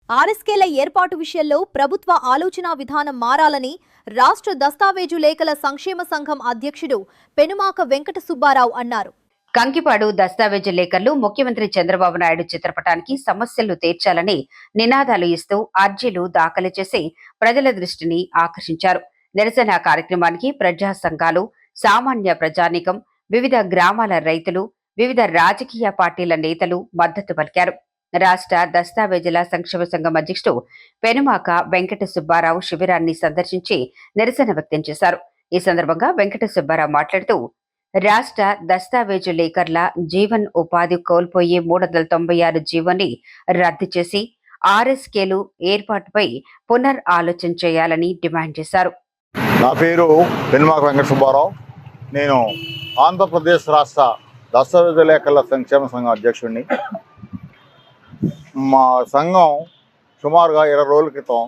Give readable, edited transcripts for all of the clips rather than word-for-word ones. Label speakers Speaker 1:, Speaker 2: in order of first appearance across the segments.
Speaker 1: ఆర్ఎస్కేల ఏర్పాటు విషయంలో ప్రభుత్వ ఆలోచనా విధానం మారాలని రాష్ట్ర దస్తావేజు లేఖల సంక్షేమ సంఘం అధ్యక్షుడు పెనుమాక వెంకట సుబ్బారావు అన్నారు.
Speaker 2: కంకిపాడు దస్తావేజు లేఖలు ముఖ్యమంత్రి చంద్రబాబు నాయుడు చిత్రపటానికి సమస్యలు తీర్చాలని నినాదాలు ఇస్తూ అర్జీలు దాఖలు చేసి ప్రజల దృష్టిని ఆకర్షించారు. నిరసన కార్యక్రమానికి ప్రజా సంఘాలు, సామాన్య ప్రజానీకం, వివిధ గ్రామాల రైతులు, వివిధ రాజకీయ పార్టీల నేతలు మద్దతు పలికారు. రాష్ట్ర దస్తావేజుల సంక్షేమ సంఘం అధ్యక్షుడు పెనుమాక వెంకట సుబ్బారావు శిబిరాన్ని సందర్శించి నిరసన వ్యక్తం చేశారు. ఈ సందర్భంగా వెంకట సుబ్బారావు మాట్లాడుతూ రాష్ట్ర దస్తావేజు లేఖర్ల జీవన్ ఉపాధి కోల్పోయే 396 జీవోని రద్దు చేసి ఆర్ఎస్కేలు ఏర్పాటుపై పునరాలోచన చేయాలని డిమాండ్ చేశారు.
Speaker 3: నా పేరు పెనుమాక వెంకట సుబ్బారావు. నేను ఆంధ్రప్రదేశ్ రాష్ట్ర దస్తావేజు లేఖల సంక్షేమ సంఘం అధ్యక్షుడిని. మా సంఘం సుమారుగా 20 రోజుల క్రితం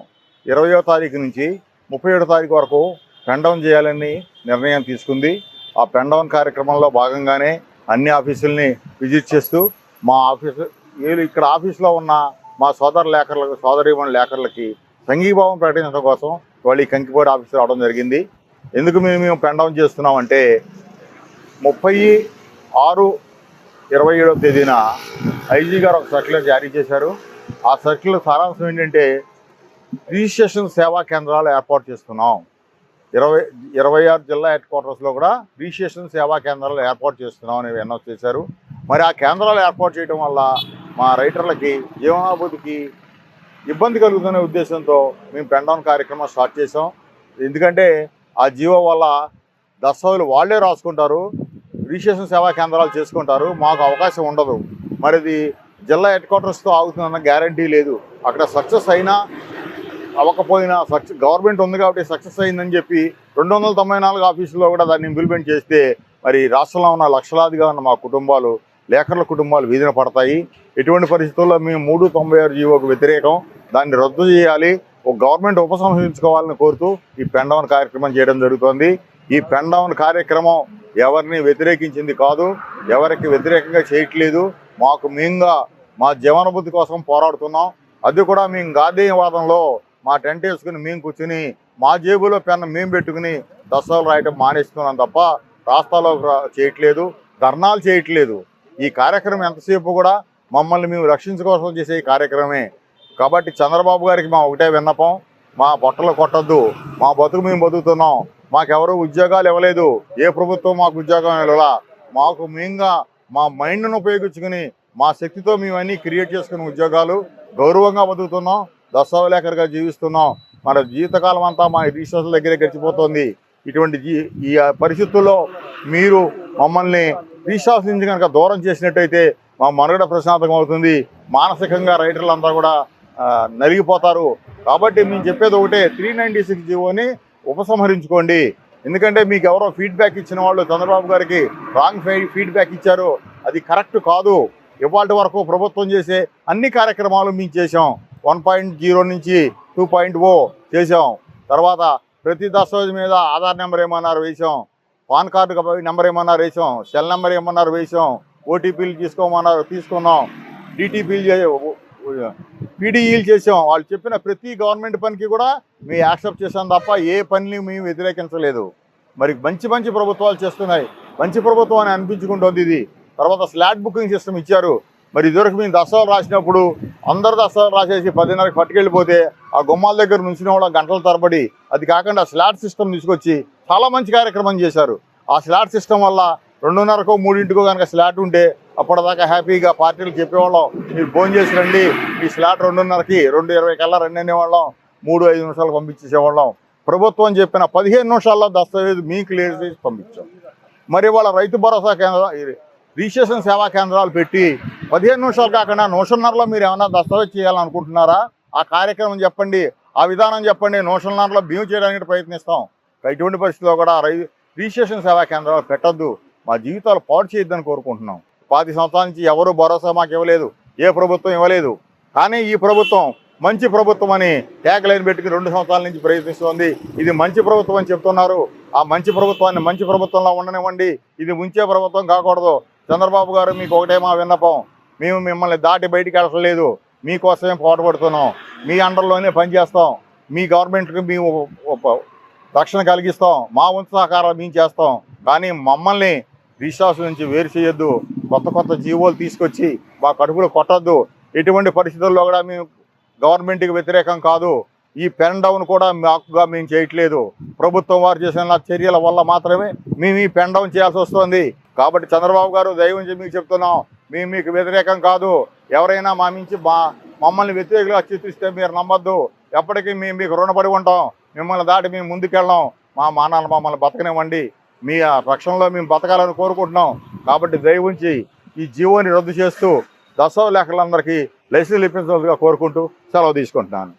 Speaker 3: 20వ తారీఖు నుంచి 37వ తారీఖు వరకు పెన్ డౌన్ చేయాలని నిర్ణయం తీసుకుంది. ఆ పెన్ డౌన్ కార్యక్రమంలో భాగంగానే అన్ని ఆఫీసుల్ని విజిట్ చేస్తూ మా ఇక్కడ ఆఫీసులో ఉన్న మా సోదరీమణి లేఖర్లకి సంఘీభావం ప్రకటించడం కోసం వాళ్ళు ఈ కంకిపాడు ఆఫీసు రావడం జరిగింది. ఎందుకు మేము పెన్ డౌన్ చేస్తున్నామంటే 30/6/27వ తేదీన ఐజీ గారు ఒక సర్క్యులర్ జారీ చేశారు. ఆ సర్క్యులర్ సారాంశం ఏంటంటే రిజిస్ట్రేషన్ సేవా కేంద్రాలు ఏర్పాటు చేస్తున్నాం. 26 జిల్లా హెడ్ క్వార్టర్స్లో కూడా రిజిస్ట్రేషన్ సేవా కేంద్రాలు ఏర్పాటు చేస్తున్నాం అని అనౌన్స్ చేశారు. మరి ఆ కేంద్రాలు ఏర్పాటు చేయడం వల్ల మా రైటర్లకి జీవనాభివృద్ధికి ఇబ్బంది కలుగుతున్న ఉద్దేశంతో మేము పెన్ డౌన్ కార్యక్రమం స్టార్ట్ చేసాం. ఎందుకంటే ఆ జీవో వల్ల దస్తావేజులు వాళ్ళే రాసుకుంటారు, రిజిస్ట్రేషన్ సేవా కేంద్రాలు చేసుకుంటారు, మాకు అవకాశం ఉండదు. మరి ఇది జిల్లా హెడ్ క్వార్టర్స్తో ఆగుతుందన్న గ్యారంటీ లేదు. అక్కడ సక్సెస్ అయినా అవ్వకపోయినా గవర్నమెంట్ ఉంది కాబట్టి సక్సెస్ అయిందని చెప్పి 294 ఆఫీసుల్లో కూడా దాన్ని ఇంప్లిమెంట్ చేస్తే మరి రాష్ట్రంలో ఉన్న లక్షలాదిగా ఉన్న మా కుటుంబాలు, లేఖర్ల కుటుంబాలు వీధిన పడతాయి. ఎటువంటి పరిస్థితుల్లో మేము 396 జీవోకు వ్యతిరేకం, దాన్ని రద్దు చేయాలి, ఒక గవర్నమెంట్ ఉపసంహరించుకోవాలని కోరుతూ ఈ పెన్ డౌన్ కార్యక్రమం చేయడం జరుగుతుంది. ఈ పెన్ డౌన్ కార్యక్రమం ఎవరిని వ్యతిరేకించింది కాదు, ఎవరికి వ్యతిరేకంగా చేయట్లేదు. మేముగా మా జీవనభృతి కోసం పోరాడుతున్నాం. అది కూడా మేము గాంధేయవాదంలో మా టెంట్ వేసుకుని మేము కూర్చుని మా జేబులో పెన్ను మేము పెట్టుకుని దస్తావేజులు రాయటం మానేస్తున్నాం తప్ప రాస్తాలో చేయట్లేదు, ధర్నాలు చేయట్లేదు. ఈ కార్యక్రమం ఎంతసేపు కూడా మమ్మల్ని మేము రక్షించుకోసం చేసే ఈ కార్యక్రమే. కాబట్టి చంద్రబాబు గారికి మా ఒకటే విన్నపం, మా పొట్టలు కొట్టద్దు, మా బతుకు మేము బతుకుతున్నాం, మాకెవరూ ఉద్యోగాలు ఇవ్వలేదు, ఏ ప్రభుత్వం మాకు ఉద్యోగం ఇవ్వలా. మేముగా మా మైండ్ను ఉపయోగించుకుని మా శక్తితో మేము అన్నీ క్రియేట్ చేసుకున్న ఉద్యోగాలు, గౌరవంగా బతుకుతున్నాం, దస్తావేజు లేఖరుగా జీవిస్తున్నాం. మన జీవితకాలం అంతా మా రిజిస్ట్రేషన్ దగ్గరే గడిచిపోతుంది. ఇటువంటి ఈ పరిస్థితుల్లో మీరు మమ్మల్ని రిజిస్ట్రేషన్ నుంచి కనుక దూరం చేసినట్టయితే మా మనుగడ ప్రశాంతంగా అవుతుంది. మానసికంగా రైటర్లంతా కూడా నలిగిపోతారు. కాబట్టి మేము చెప్పేది ఒకటే, 396 జీవోని ఉపసంహరించుకోండి. ఎందుకంటే మీకు ఎవరో ఫీడ్బ్యాక్ ఇచ్చిన వాళ్ళు చంద్రబాబు గారికి రాంగ్ ఫీడ్బ్యాక్ ఇచ్చారు, అది కరెక్ట్ కాదు. ఇవాళ వరకు ప్రభుత్వం చేసే అన్ని కార్యక్రమాలు మేము చేసాం. 1.0 నుంచి 2.0 చేసాం. తర్వాత ప్రతి దస్తావేజు మీద ఆధార్ నెంబర్ ఏమన్నారు వేసాం, పాన్ కార్డు నెంబర్ ఏమన్నారు వేసాం, సెల్ నెంబర్ ఏమన్నారు వేసాం, ఓటీపీలు తీసుకోమన్నారు తీసుకున్నాం, పీడీఈలు చేసాం. వాళ్ళు చెప్పిన ప్రతి గవర్నమెంట్ పనికి కూడా మేము యాక్సెప్ట్ చేసాం తప్ప ఏ పనిని మేము వ్యతిరేకించలేదు. మరి మంచి ప్రభుత్వాలు చేస్తున్నాయి, మంచి ప్రభుత్వం అని అనిపించుకుంటుంది ఇది. తర్వాత స్లాట్ బుకింగ్ సిస్టమ్ ఇచ్చారు. మరి ఇదివరకు మేము దస్తావేజులు రాసినప్పుడు అందరు దస్తావేజులు రాసేసి 10:30కి పట్టుకెళ్ళిపోతే ఆ గుమ్మాల దగ్గర నుంచిన కూడా గంటల తరబడి, అది కాకుండా స్లాట్ సిస్టమ్ తీసుకొచ్చి చాలా మంచి కార్యక్రమం చేశారు. ఆ స్లాట్ సిస్టమ్ వల్ల 2:30కో 3ంటికో కనుక స్లాట్ ఉంటే అప్పటిదాకా హ్యాపీగా పార్టీలు చెప్పేవాళ్ళం, మీరు ఫోన్ చేసి రండి, మీ స్లాట్ 2:30కి 2:20 కల్లా రండి అనేవాళ్ళం, 3-5 నిమిషాలు పంపించేసేవాళ్ళం. ప్రభుత్వం చెప్పిన 15 నిమిషాల్లో దస్తావేజు మీకు క్లియర్ చేసి పంపించాం. మరి వాళ్ళ రైతు భరోసా కేంద్రం, రిజిస్ట్రేషన్ సేవా కేంద్రాలు పెట్టి 15 నిమిషాలు కాకుండా 1:30లో మీరు ఏమైనా దస్తావేజు చేయాలనుకుంటున్నారా? ఆ కార్యక్రమం చెప్పండి, ఆ విధానం చెప్పండి, 1:30లో మేము చేయడానికి ప్రయత్నిస్తాం. ఇటువంటి పరిస్థితుల్లో కూడా రిజిస్ట్రేషన్ సేవా కేంద్రాలు పెట్టద్దు, మా జీవితాలు పాడు చేయొద్దని కోరుకుంటున్నాం. 10 సంవత్సరాల నుంచి ఎవరు భరోసా మాకు ఇవ్వలేదు, ఏ ప్రభుత్వం ఇవ్వలేదు. కానీ ఈ ప్రభుత్వం మంచి ప్రభుత్వం అని ట్యాగ్ లైన్ పెట్టుకుని 2 సంవత్సరాల నుంచి ప్రయత్నిస్తోంది. ఇది మంచి ప్రభుత్వం అని చెప్తున్నారు. ఆ మంచి ప్రభుత్వాన్ని మంచి ప్రభుత్వంలో ఉండనివ్వండి, ఇది ముంచే ప్రభుత్వం కాకూడదు. చంద్రబాబు గారు మీకు ఒకటే మా విన్నపం, మేము మిమ్మల్ని దాటి బయటికి వెళ్ళలేదు, మీకోసమే పోరాడుతున్నాం. మీ అండర్లోనే పనిచేస్తాం, మీ గవర్నమెంట్కి మేము రక్షణ కలిగిస్తాం, మా వంతు సహకారాలు మేము చేస్తాం. కానీ మమ్మల్ని రిసార్ట్స్ నుంచి వేరు చేయొద్దు, కొత్త జీవోలు తీసుకొచ్చి మా కడుపులో కొట్టద్దు. ఎటువంటి పరిస్థితుల్లో కూడా మేము గవర్నమెంట్కి వ్యతిరేకం కాదు. ఈ పెన్ డౌన్ కూడా మాకుగా మేము చేయట్లేదు. ప్రభుత్వం వారు చేసిన చర్యల వల్ల మాత్రమే మేము ఈ పెన్ డౌన్ చేయాల్సి వస్తుంది. కాబట్టి చంద్రబాబు గారు దయవుంచి మీకు చెప్తున్నాం, మేము మీకు వ్యతిరేకం కాదు. ఎవరైనా మా నుంచి మమ్మల్ని వ్యతిరేకంగా చిత్రిస్తే మీరు నమ్మద్దు. ఎప్పటికీ మేము మీకు రుణపడి ఉంటాం. మిమ్మల్ని దాటి మేము ముందుకెళ్ళాం. మా మానాలు మమ్మల్ని బతకనివ్వండి. మీ రక్షణలో మేము బతకాలని కోరుకుంటున్నాం. కాబట్టి దయవుంచి ఈ జీవోని రద్దు చేస్తూ దసరా లేఖలందరికీ లైసెన్స్ ఇప్పించాల్సిందిగా కోరుకుంటూ సెలవు తీసుకుంటున్నాను.